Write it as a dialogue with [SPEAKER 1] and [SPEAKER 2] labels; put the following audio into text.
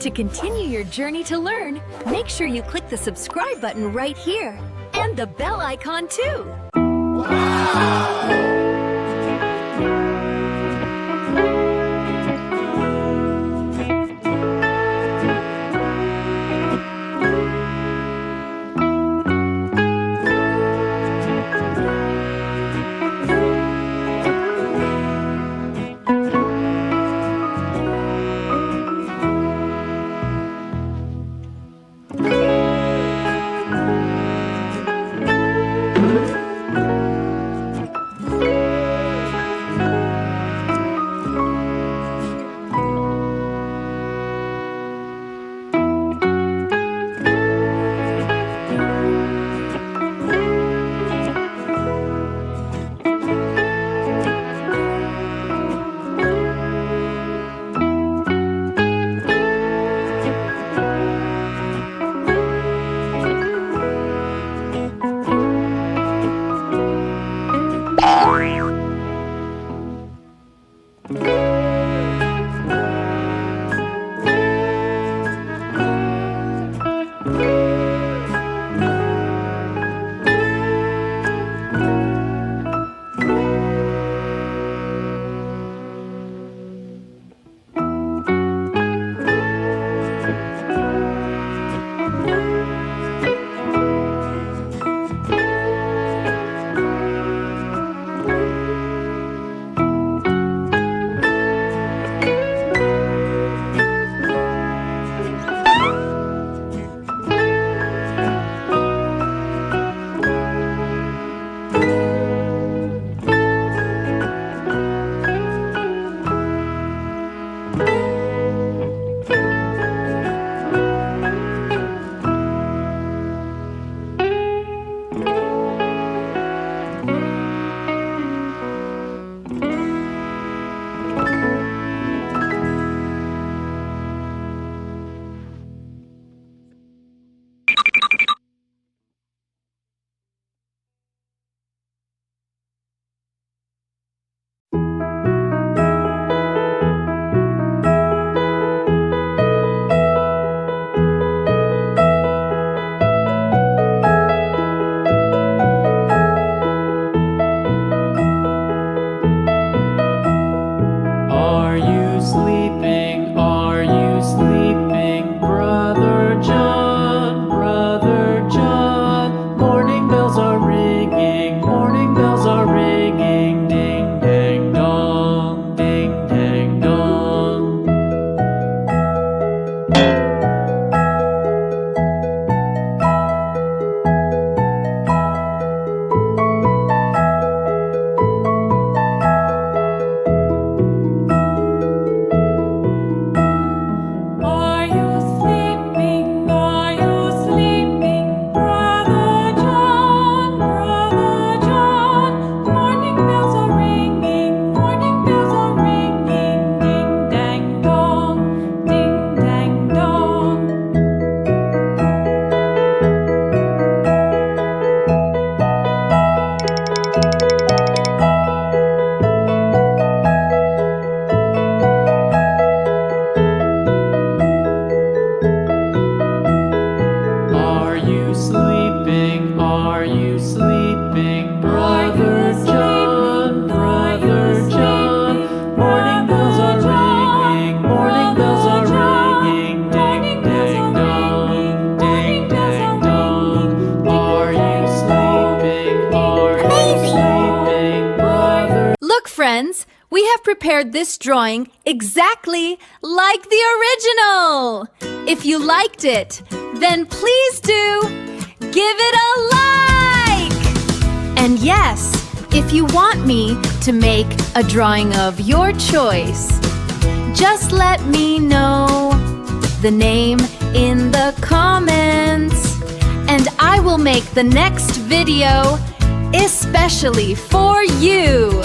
[SPEAKER 1] To continue your journey to learn, make sure you click the subscribe button right here and the bell icon too. Wow!
[SPEAKER 2] Friends, we have prepared this drawing exactly like the original. If you liked it, then please do give it a like. And yes, if you want me to make a drawing of your choice, just let me know the name in the comments, and I will make the next video especially for you.